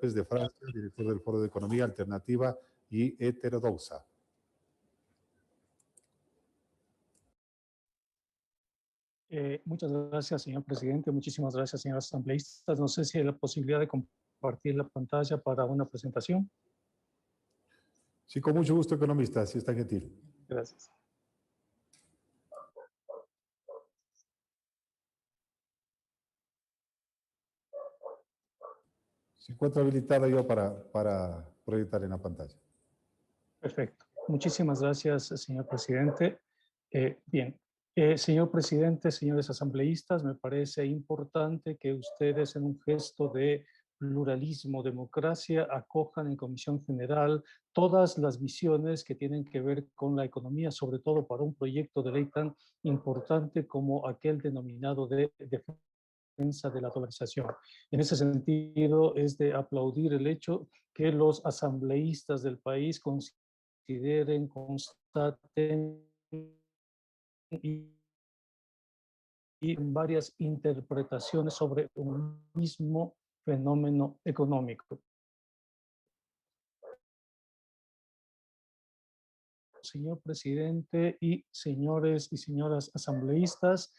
de Francia, director del Foro de Economía Alternativa y Heterodoxa. Muchas gracias, señor presidente. Muchísimas gracias, señores asambleístas. No sé si hay la posibilidad de compartir la pantalla para una presentación. Sí, con mucho gusto, economista, si está gentil. Gracias. Se encuentra habilitada yo para proyectar en la pantalla. Perfecto. Muchísimas gracias, señor presidente. Bien, señor presidente, señores asambleístas, me parece importante que ustedes en un gesto de pluralismo, democracia, acojan en Comisión General todas las visiones que tienen que ver con la economía, sobre todo para un proyecto de ley tan importante como aquel denominado de defensa de la dolarización. En ese sentido, es de aplaudir el hecho que los asambleístas del país consideren, constaten y varias interpretaciones sobre un mismo fenómeno económico. Señor presidente y señores y señoras asambleístas,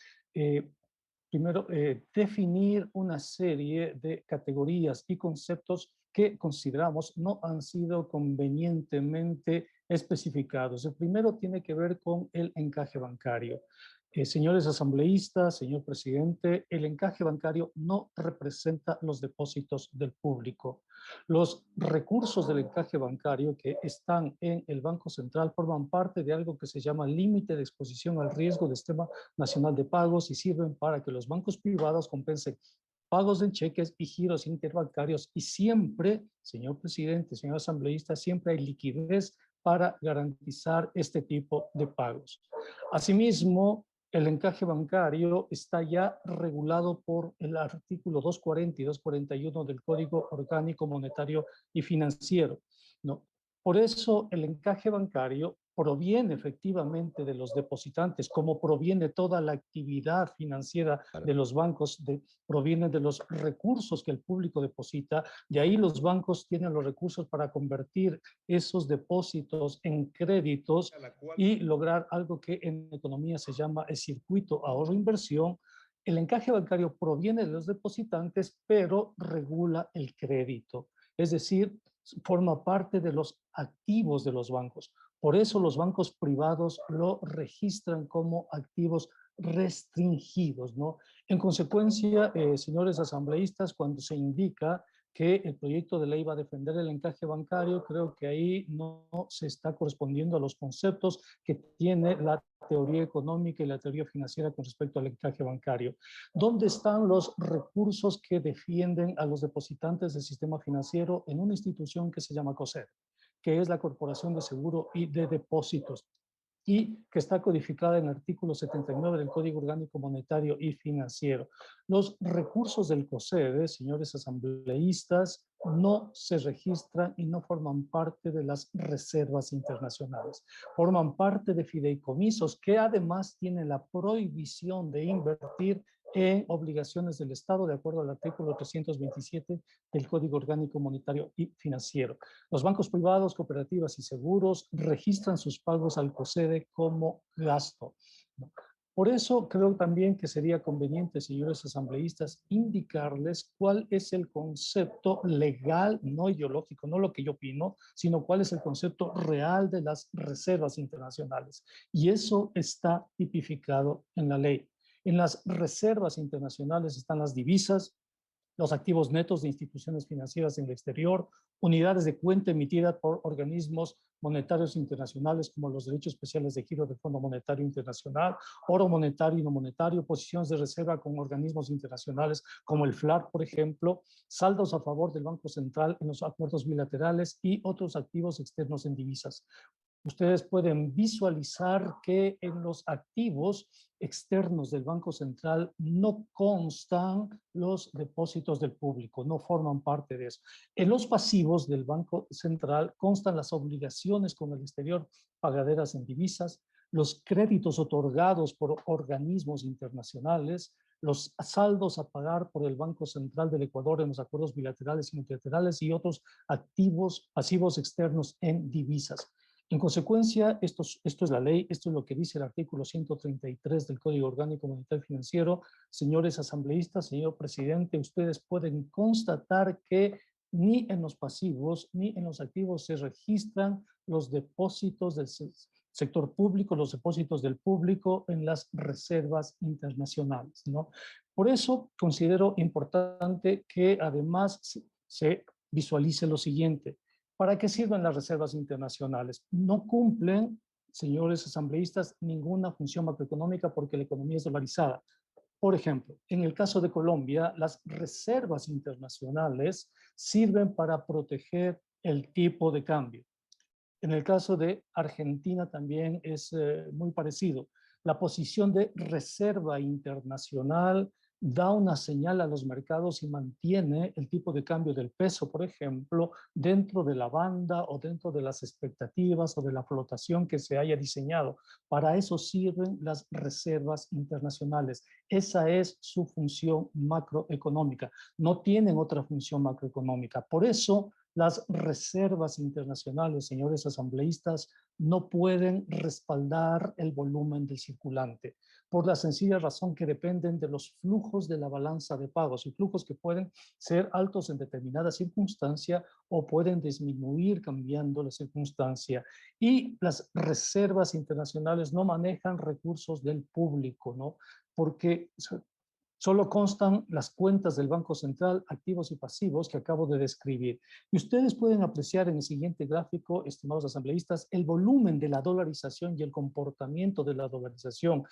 primero, definir una serie de categorías y conceptos que consideramos no han sido convenientemente especificados. El primero tiene que ver con el encaje bancario. Señores asambleístas, señor presidente, el encaje bancario no representa los depósitos del público. Los recursos del encaje bancario que están en el Banco Central forman parte de algo que se llama límite de exposición al riesgo del Sistema Nacional de Pagos y sirven para que los bancos privados compensen pagos en cheques y giros interbancarios, y siempre, señor presidente, señor asambleísta, siempre hay liquidez para garantizar este tipo de pagos. Asimismo, el encaje bancario está ya regulado por el artículo 240 y 241 del Código Orgánico Monetario y Financiero, ¿no? Por eso el encaje bancario proviene efectivamente de los depositantes, como proviene toda la actividad financiera de los bancos, proviene de los recursos que el público deposita. De ahí los bancos tienen los recursos para convertir esos depósitos en créditos y lograr algo que en economía se llama el circuito ahorro-inversión. El encaje bancario proviene de los depositantes, pero regula el crédito, es decir, forma parte de los activos de los bancos. Por eso los bancos privados lo registran como activos restringidos, ¿no? En consecuencia, señores asambleístas, cuando se indica que el proyecto de ley va a defender el encaje bancario, creo que ahí no se está correspondiendo a los conceptos que tiene la teoría económica y la teoría financiera con respecto al encaje bancario. ¿Dónde están los recursos que defienden a los depositantes del sistema financiero en una institución que se llama COSER, que es la Corporación de Seguro y de Depósitos, y que está codificada en el artículo 79 del Código Orgánico Monetario y Financiero? Los recursos del COSEDE, señores asambleístas, no se registran y no forman parte de las reservas internacionales. Forman parte de fideicomisos que además tienen la prohibición de invertir en obligaciones del Estado, de acuerdo al artículo 327 del Código Orgánico Monetario y Financiero. Los bancos privados, cooperativas y seguros registran sus pagos al COSEDE como gasto, ¿no? Por eso creo también que sería conveniente, señores asambleístas, indicarles cuál es el concepto legal, no ideológico, no lo que yo opino, sino cuál es el concepto real de las reservas internacionales. Y eso está tipificado en la ley. En las reservas internacionales están las divisas, los activos netos de instituciones financieras en el exterior, unidades de cuenta emitidas por organismos monetarios internacionales como los derechos especiales de giro del Fondo Monetario Internacional, oro monetario y no monetario, posiciones de reserva con organismos internacionales como el FLAR, por ejemplo, saldos a favor del Banco Central en los acuerdos bilaterales y otros activos externos en divisas. Ustedes pueden visualizar que en los activos externos del Banco Central no constan los depósitos del público, no forman parte de eso. En los pasivos del Banco Central constan las obligaciones con el exterior pagaderas en divisas, los créditos otorgados por organismos internacionales, los saldos a pagar por el Banco Central del Ecuador en los acuerdos bilaterales y multilaterales y otros activos pasivos externos en divisas. En consecuencia, esto es la ley, esto es lo que dice el artículo 133 del Código Orgánico Monetario y Financiero. Señores asambleístas, señor presidente, ustedes pueden constatar que ni en los pasivos ni en los activos se registran los depósitos del sector público, los depósitos del público en las reservas internacionales, ¿no? Por eso considero importante que además se visualice lo siguiente. ¿Para qué sirven las reservas internacionales? No cumplen, señores asambleístas, ninguna función macroeconómica porque la economía es dolarizada. Por ejemplo, en el caso de Colombia, las reservas internacionales sirven para proteger el tipo de cambio. En el caso de Argentina también es muy parecido. La posición de reserva internacional da una señal a los mercados y mantiene el tipo de cambio del peso, por ejemplo, dentro de la banda o dentro de las expectativas o de la flotación que se haya diseñado. Para eso sirven las reservas internacionales. Esa es su función macroeconómica. No tienen otra función macroeconómica. Por eso, las reservas internacionales, señores asambleístas, no pueden respaldar el volumen del circulante, por la sencilla razón que dependen de los flujos de la balanza de pagos, y flujos que pueden ser altos en determinada circunstancia o pueden disminuir cambiando la circunstancia. Y las reservas internacionales no manejan recursos del público, ¿no? Porque solo constan las cuentas del Banco Central, activos y pasivos que acabo de describir. Y ustedes pueden apreciar en el siguiente gráfico, estimados asambleístas, el volumen de la dolarización y el comportamiento de la dolarización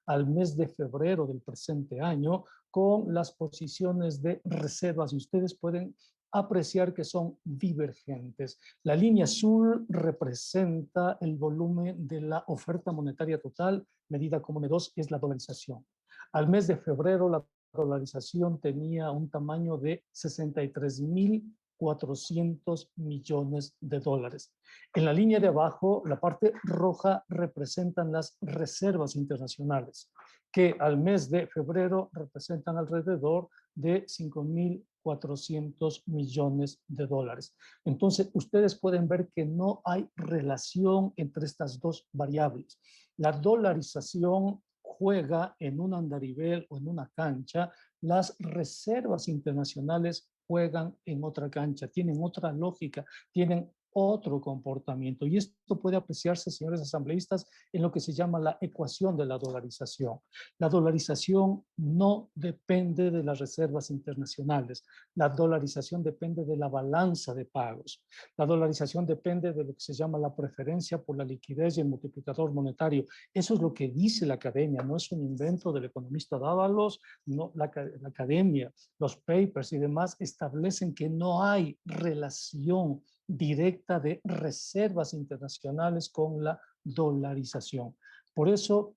al mes de febrero del presente año con las posiciones de reservas. Y ustedes pueden apreciar que son divergentes. La línea azul representa el volumen de la oferta monetaria total, medida como M2 es la dolarización. Al mes de febrero, la dolarización tenía un tamaño de 63.400 millones de dólares. En la línea de abajo, la parte roja representan las reservas internacionales, que al mes de febrero representan alrededor de 5.400 millones de dólares. Entonces, ustedes pueden ver que no hay relación entre estas dos variables. La dolarización juega en un andarivel o en una cancha, las reservas internacionales juegan en otra cancha, tienen otra lógica, tienen otro comportamiento. Y esto puede apreciarse, señores asambleístas, en lo que se llama la ecuación de la dolarización. La dolarización no depende de las reservas internacionales. La dolarización depende de la balanza de pagos. La dolarización depende de lo que se llama la preferencia por la liquidez y el multiplicador monetario. Eso es lo que dice la academia, no es un invento del economista Dávalos, no, la academia, los papers y demás establecen que no hay relación directa de reservas internacionales con la dolarización. Por eso,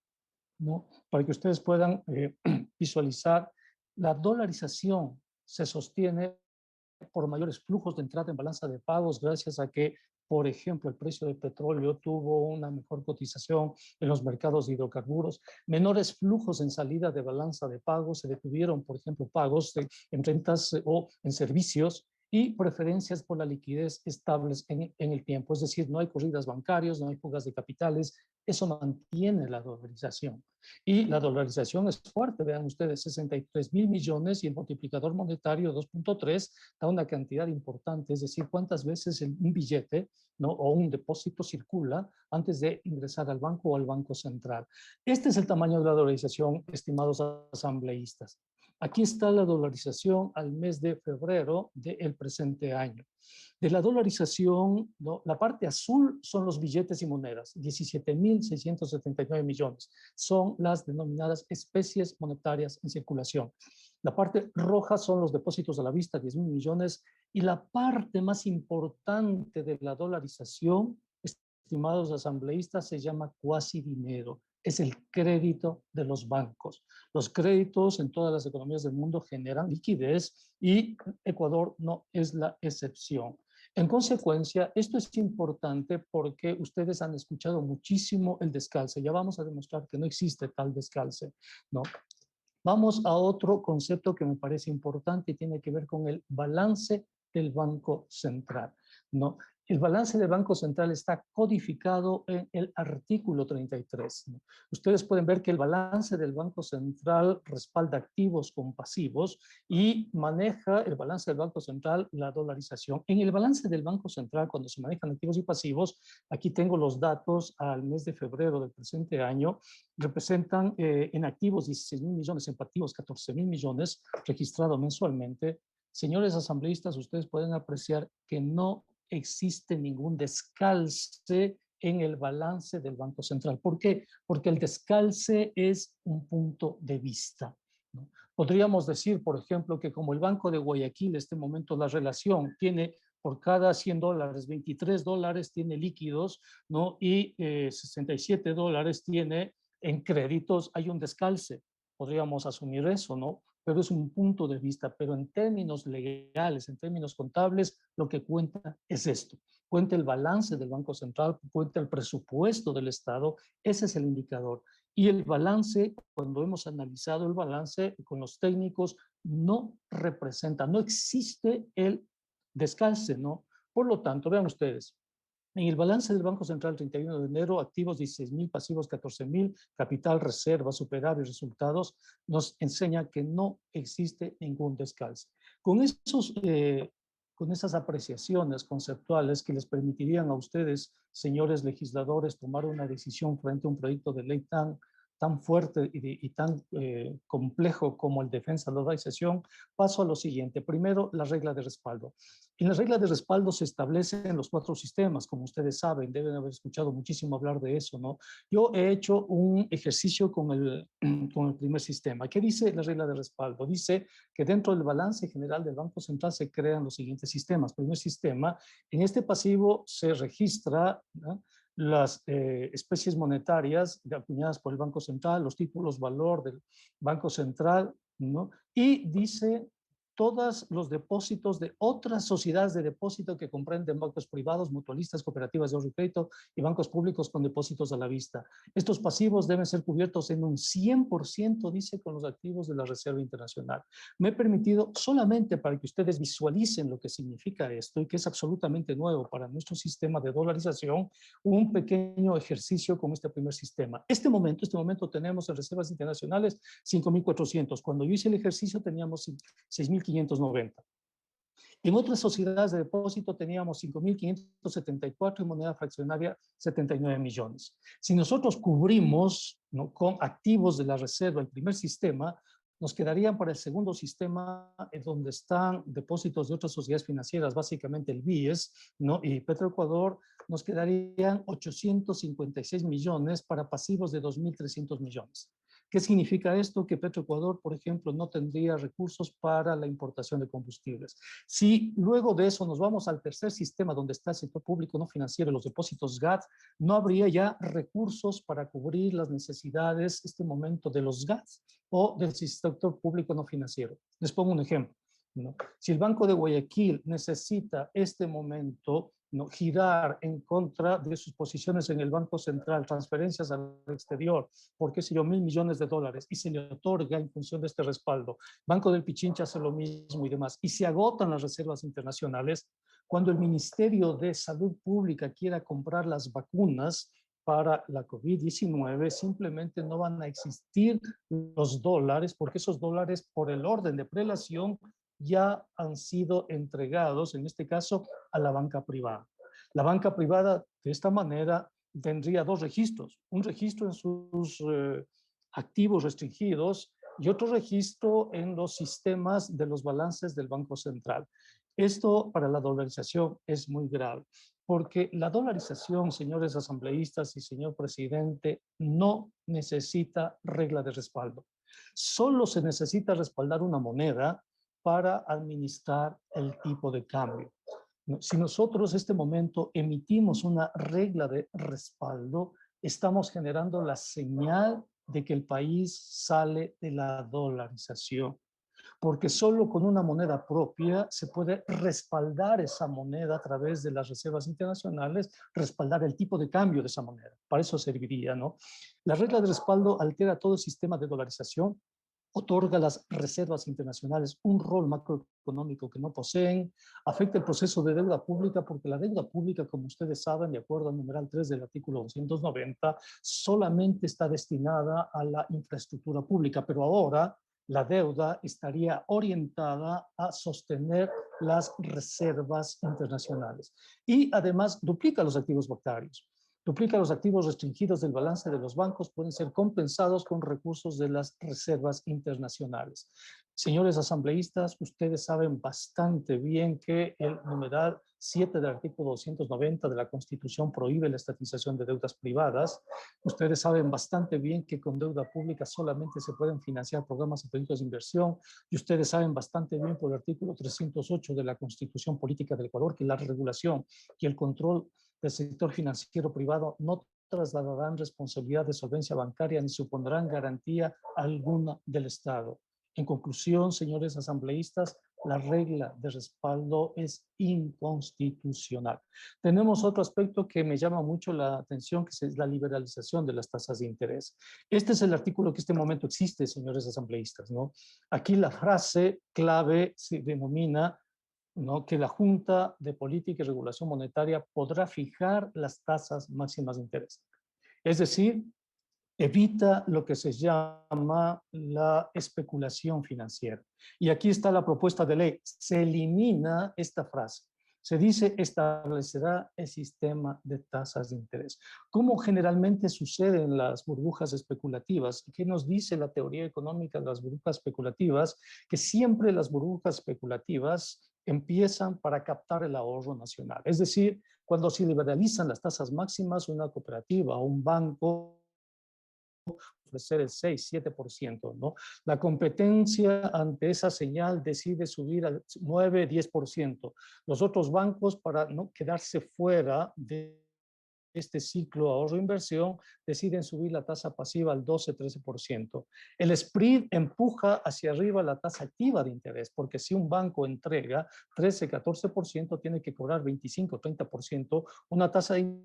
¿no? Para que ustedes puedan visualizar, la dolarización se sostiene por mayores flujos de entrada en balanza de pagos gracias a que, por ejemplo, el precio del petróleo tuvo una mejor cotización en los mercados de hidrocarburos, menores flujos en salida de balanza de pagos, se detuvieron, por ejemplo, pagos en rentas o en servicios y preferencias por la liquidez estables en el tiempo. Es decir, no hay corridas bancarias, no hay fugas de capitales, eso mantiene la dolarización. Y la dolarización es fuerte, vean ustedes, 63.000 millones y el multiplicador monetario 2.3 da una cantidad importante, es decir, cuántas veces un billete, ¿no? O un depósito circula antes de ingresar al banco o al Banco Central. Este es el tamaño de la dolarización, estimados asambleístas. Aquí está la dolarización al mes de febrero del presente año. De la dolarización, ¿no? La parte azul son los billetes y monedas, 17.679 millones. Son las denominadas especies monetarias en circulación. La parte roja son los depósitos a la vista, 10.000 millones. Y la parte más importante de la dolarización, estimados asambleístas, se llama cuasi dinero. Es el crédito de los bancos. Los créditos en todas las economías del mundo generan liquidez y Ecuador no es la excepción. En consecuencia, esto es importante porque ustedes han escuchado muchísimo el descalce. Ya vamos a demostrar que no existe tal descalce, ¿no? Vamos a otro concepto que me parece importante y tiene que ver con el balance del Banco Central, ¿no? El balance del Banco Central está codificado en el artículo 33, ¿no? Ustedes pueden ver que el balance del Banco Central respalda activos con pasivos y maneja el balance del Banco Central la dolarización. En el balance del Banco Central, cuando se manejan activos y pasivos, aquí tengo los datos al mes de febrero del presente año, representan en activos 16.000 millones, en pasivos 14.000 millones registrados mensualmente. Señores asambleístas, ustedes pueden apreciar que no existe ningún descalce en el balance del Banco Central. ¿Por qué? Porque el descalce es un punto de vista, ¿no? Podríamos decir, por ejemplo, que como el Banco de Guayaquil, en este momento la relación tiene por cada 100 dólares, 23 dólares tiene líquidos, ¿no? Y 67 dólares tiene en créditos, hay un descalce. Podríamos asumir eso, ¿no? Pero es un punto de vista, pero en términos legales, en términos contables, lo que cuenta es esto. Cuenta el balance del Banco Central, cuenta el presupuesto del Estado, ese es el indicador. Y el balance, cuando hemos analizado el balance con los técnicos, no representa, no existe el descalce, ¿no? Por lo tanto, vean ustedes, en el balance del Banco Central 31 de enero, activos 16.000, pasivos 14.000, capital, reserva, superávit, resultados, nos enseña que no existe ningún descalce. Con con esas apreciaciones conceptuales que les permitirían a ustedes, señores legisladores, tomar una decisión frente a un proyecto de ley tan fuerte y tan complejo como el defensa de la dolarización, paso a lo siguiente. Primero, la regla de respaldo. En la regla de respaldo se establecen los 4 sistemas, como ustedes saben, deben haber escuchado muchísimo hablar de eso, ¿no? Yo he hecho un ejercicio con con el primer sistema. ¿Qué dice la regla de respaldo? Dice que dentro del balance general del Banco Central se crean los siguientes sistemas. Primer sistema, en este pasivo se registra, ¿no?, las especies monetarias acuñadas por el Banco Central, los títulos valor del Banco Central, ¿no? Y dice todos los depósitos de otras sociedades de depósito que comprenden bancos privados, mutualistas, cooperativas de ahorro y crédito y bancos públicos con depósitos a la vista. Estos pasivos deben ser cubiertos en un 100%, dice, con los activos de la Reserva Internacional. Me he permitido solamente para que ustedes visualicen lo que significa esto y que es absolutamente nuevo para nuestro sistema de dolarización, un pequeño ejercicio con este primer sistema. Este momento tenemos en reservas internacionales 5.400. Cuando yo hice el ejercicio teníamos 6.590. En otras sociedades de depósito teníamos 5.574 y moneda fraccionaria 79 millones. Si nosotros cubrimos, ¿no?, con activos de la reserva el primer sistema, nos quedarían para el segundo sistema, donde están depósitos de otras sociedades financieras, básicamente el BIES, ¿no?, y Petroecuador, nos quedarían 856 millones para pasivos de 2.300 millones. ¿Qué significa esto? Que Petroecuador, por ejemplo, no tendría recursos para la importación de combustibles. Si luego de eso nos vamos al tercer sistema, donde está el sector público no financiero, los depósitos GAT, no habría ya recursos para cubrir las necesidades, este momento, de los GAT o del sector público no financiero. Les pongo un ejemplo, ¿no? Si el Banco de Guayaquil necesita este momento, ¿no?, girar en contra de sus posiciones en el Banco Central, transferencias al exterior, por qué sé yo, 1.000 millones de dólares, y se le otorga en función de este respaldo. Banco del Pichincha hace lo mismo y demás, y se agotan las reservas internacionales. Cuando el Ministerio de Salud Pública quiera comprar las vacunas para la COVID-19, simplemente no van a existir los dólares, porque esos dólares, por el orden de prelación, ya han sido entregados, en este caso, a la banca privada. La banca privada, de esta manera, tendría 2 registros, un registro en sus activos restringidos y otro registro en los sistemas de los balances del Banco Central. Esto para la dolarización es muy grave, porque la dolarización, señores asambleístas y señor presidente, no necesita regla de respaldo. Solo se necesita respaldar una moneda para administrar el tipo de cambio. Si nosotros en este momento emitimos una regla de respaldo, estamos generando la señal de que el país sale de la dolarización, porque solo con una moneda propia se puede respaldar esa moneda a través de las reservas internacionales, respaldar el tipo de cambio de esa moneda. Para eso serviría, ¿no? La regla de respaldo altera todo el sistema de dolarización, otorga a las reservas internacionales un rol macroeconómico que no poseen, afecta el proceso de deuda pública porque la deuda pública, como ustedes saben, de acuerdo al numeral 3 del artículo 290, solamente está destinada a la infraestructura pública, pero ahora la deuda estaría orientada a sostener las reservas internacionales. Y además duplica los activos bancarios. Duplica los activos restringidos del balance de los bancos, pueden ser compensados con recursos de las reservas internacionales. Señores asambleístas, ustedes saben bastante bien que el numeral 7 del artículo 290 de la Constitución prohíbe la estatización de deudas privadas. Ustedes saben bastante bien que con deuda pública solamente se pueden financiar programas y proyectos de inversión. Y ustedes saben bastante bien por el artículo 308 de la Constitución Política del Ecuador que la regulación y el control del sector financiero privado no trasladarán responsabilidad de solvencia bancaria ni supondrán garantía alguna del Estado. En conclusión, señores asambleístas, la regla de respaldo es inconstitucional. Tenemos otro aspecto que me llama mucho la atención, que es la liberalización de las tasas de interés. Este es el artículo que en este momento existe, señores asambleístas, ¿no? Aquí la frase clave se denomina, ¿no?, que la Junta de Política y Regulación Monetaria podrá fijar las tasas máximas de interés. Es decir, evita lo que se llama la especulación financiera. Y aquí está la propuesta de ley. Se elimina esta frase. Se dice establecerá el sistema de tasas de interés. ¿Cómo generalmente sucede en las burbujas especulativas? ¿Qué nos dice la teoría económica de las burbujas especulativas? Que siempre las burbujas especulativas empiezan para captar el ahorro nacional. Es decir, cuando se liberalizan las tasas máximas, una cooperativa o un banco ofrecer el 6-7%, ¿no? La competencia ante esa señal decide subir al 9-10%. Los otros bancos, para no quedarse fuera de este ciclo ahorro-inversión, deciden subir la tasa pasiva al 12-13%. El spread empuja hacia arriba la tasa activa de interés, porque si un banco entrega 13-14%, tiene que cobrar 25-30%, una tasa de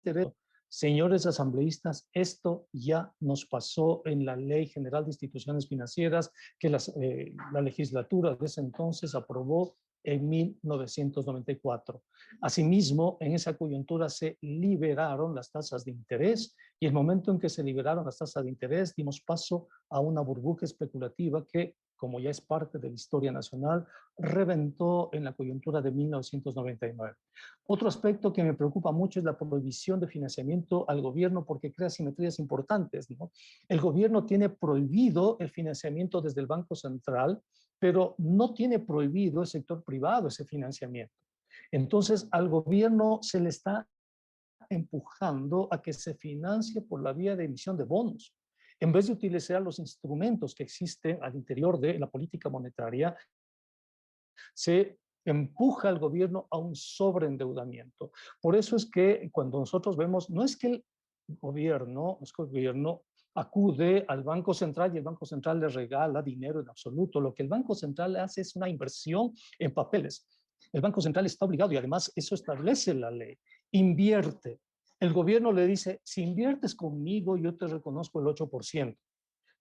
interés. Señores asambleístas, esto ya nos pasó en la Ley General de Instituciones Financieras que la legislatura de ese entonces aprobó en 1994. Asimismo, en esa coyuntura se liberaron las tasas de interés y el momento en que se liberaron las tasas de interés dimos paso a una burbuja especulativa que, como ya es parte de la historia nacional, reventó en la coyuntura de 1999. Otro aspecto que me preocupa mucho es la prohibición de financiamiento al gobierno porque crea simetrías importantes, ¿no? El gobierno tiene prohibido el financiamiento desde el Banco Central, pero no tiene prohibido el sector privado ese financiamiento. Entonces, al gobierno se le está empujando a que se financie por la vía de emisión de bonos, en vez de utilizar los instrumentos que existen al interior de la política monetaria. Se empuja al gobierno a un sobreendeudamiento. Por eso es que cuando nosotros vemos, no es que el gobierno acude al Banco Central y el Banco Central le regala dinero en absoluto. Lo que el Banco Central hace es una inversión en papeles. El Banco Central está obligado, y además eso establece la ley, invierte. El gobierno le dice, si inviertes conmigo, yo te reconozco el 8%.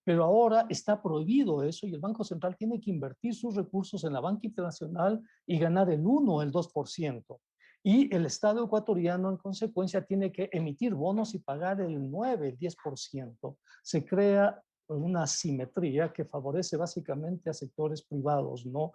Pero ahora está prohibido eso y el Banco Central tiene que invertir sus recursos en la banca internacional y ganar el 1 o el 2%. Y el Estado ecuatoriano, en consecuencia, tiene que emitir bonos y pagar el 9, el 10%. Se crea una asimetría que favorece básicamente a sectores privados, ¿no?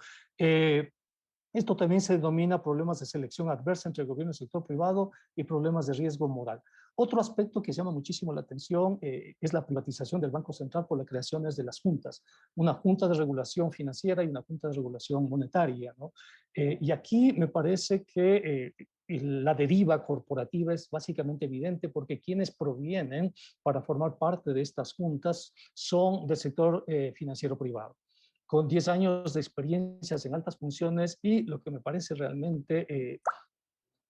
Esto también se denomina problemas de selección adversa entre el gobierno y el sector privado y problemas de riesgo moral. Otro aspecto que llama muchísimo la atención es la privatización del Banco Central por las creaciones de las juntas. Una junta de regulación financiera y una junta de regulación monetaria, ¿no? Y aquí me parece que la deriva corporativa es básicamente evidente porque quienes provienen para formar parte de estas juntas son del sector financiero privado, con 10 años de experiencias en altas funciones, y lo que me parece realmente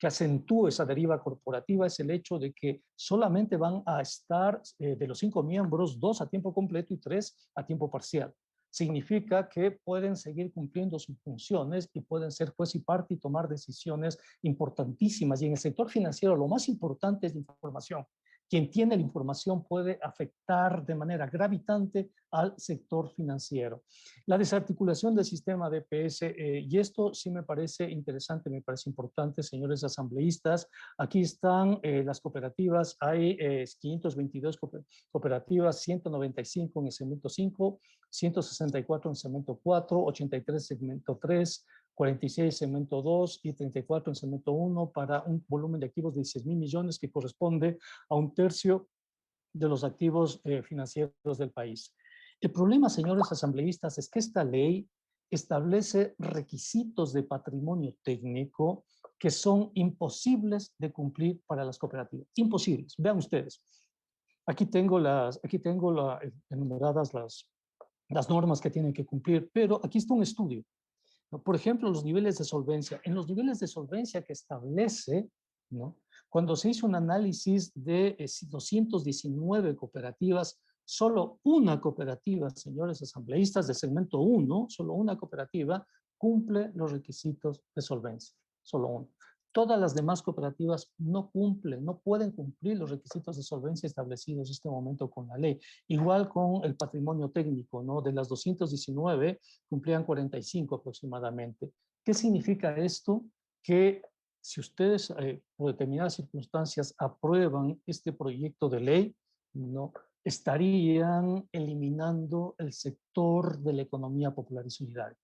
que acentúa esa deriva corporativa es el hecho de que solamente van a estar de los 5 miembros, 2 a tiempo completo y 3 a tiempo parcial. Significa que pueden seguir cumpliendo sus funciones y pueden ser juez y parte y tomar decisiones importantísimas. Y en el sector financiero lo más importante es la información. quien tiene la información puede afectar de manera gravitante al sector financiero. La desarticulación del sistema DPS, y esto sí me parece interesante, me parece importante, señores asambleístas. Aquí están las cooperativas, hay 522 cooperativas, 195 en el segmento 5, 164 en segmento 4, 83 segmento 3, 46 en segmento 2 y 34 en segmento 1 para un volumen de activos de 16 mil millones que corresponde a un tercio de los activos financieros del país. El problema, señores asambleístas, es que esta ley establece requisitos de patrimonio técnico que son imposibles de cumplir para las cooperativas. Imposibles. Vean ustedes. Aquí tengo enumeradas las normas que tienen que cumplir, pero aquí está un estudio. Por ejemplo, los niveles de solvencia. En los niveles de solvencia que establece, ¿no? Cuando se hizo un análisis de 219 cooperativas, solo una cooperativa, señores asambleístas, de segmento 1, solo una cooperativa cumple los requisitos de solvencia. Solo una. Todas las demás cooperativas no cumplen, no pueden cumplir los requisitos de solvencia establecidos en este momento con la ley. Igual con el patrimonio técnico, ¿no? De las 219, cumplían 45 aproximadamente. ¿Qué significa esto? Que si ustedes por determinadas circunstancias aprueban este proyecto de ley, ¿no? Estarían eliminando el sector de la economía popular y solidaria.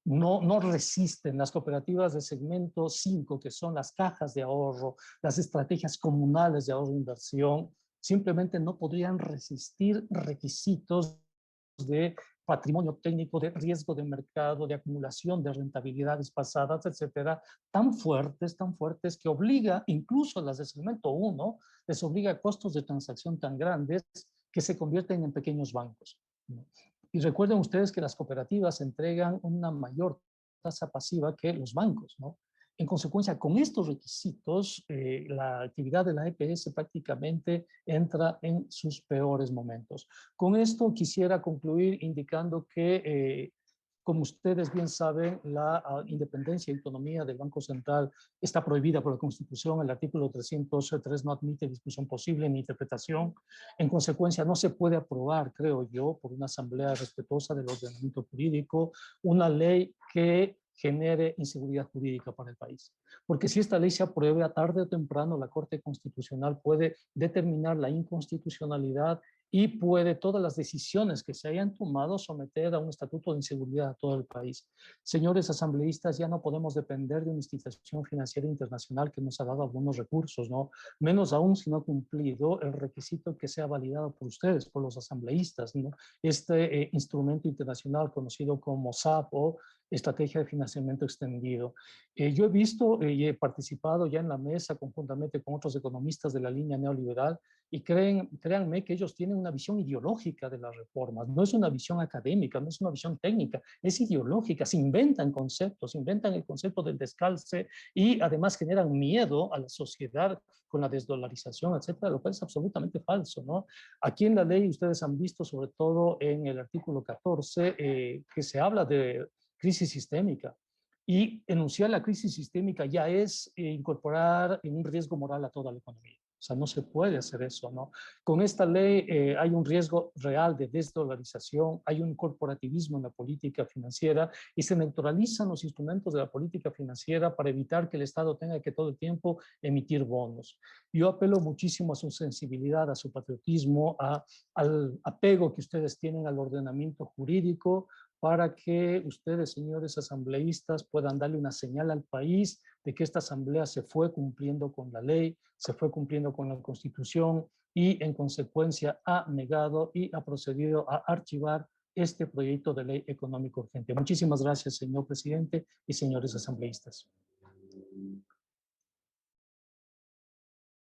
No resisten las cooperativas de segmento 5, que son las cajas de ahorro, las estrategias comunales de ahorro e inversión, simplemente no podrían resistir requisitos de patrimonio técnico, de riesgo de mercado, de acumulación de rentabilidades pasadas, etcétera, tan fuertes que obliga, incluso las de segmento 1, les obliga a costos de transacción tan grandes que se convierten en pequeños bancos, ¿no? Y recuerden ustedes que las cooperativas entregan una mayor tasa pasiva que los bancos, ¿no? En consecuencia, con estos requisitos, la actividad de la EPS prácticamente entra en sus peores momentos. Con esto quisiera concluir indicando que, como ustedes bien saben, la independencia y autonomía del Banco Central está prohibida por la Constitución. El artículo 303 no admite discusión posible ni interpretación. En consecuencia, no se puede aprobar, creo yo, por una asamblea respetuosa del ordenamiento jurídico, una ley que genere inseguridad jurídica para el país. Porque si esta ley se aprueba, tarde o temprano la Corte Constitucional puede determinar la inconstitucionalidad y puede todas las decisiones que se hayan tomado someter a un estatuto de inseguridad a todo el país. Señores asambleístas, ya no podemos depender de una institución financiera internacional que nos ha dado algunos recursos, ¿no? Menos aún si no ha cumplido el requisito que sea validado por ustedes, por los asambleístas, ¿no? Este instrumento internacional conocido como SAP o Estrategia de Financiamiento Extendido. Yo he visto y he participado ya en la mesa conjuntamente con otros economistas de la línea neoliberal y créanme que ellos tienen una visión ideológica de las reformas. No es una visión académica, no es una visión técnica, es ideológica. Se inventan conceptos, inventan el concepto del descalce y además generan miedo a la sociedad con la desdolarización, etcétera, lo cual es absolutamente falso, ¿no? Aquí en la ley ustedes han visto, sobre todo en el artículo 14, que se habla de crisis sistémica. Y enunciar la crisis sistémica ya es incorporar en un riesgo moral a toda la economía. O sea, no se puede hacer eso, ¿no? Con esta ley hay un riesgo real de desdolarización, hay un corporativismo en la política financiera y se neutralizan los instrumentos de la política financiera para evitar que el Estado tenga que todo el tiempo emitir bonos. Yo apelo muchísimo a su sensibilidad, a su patriotismo, al apego que ustedes tienen al ordenamiento jurídico, para que ustedes, señores asambleístas, puedan darle una señal al país de que esta asamblea se fue cumpliendo con la ley, se fue cumpliendo con la Constitución y, en consecuencia, ha negado y ha procedido a archivar este proyecto de ley económico urgente. Muchísimas gracias, señor presidente y señores asambleístas.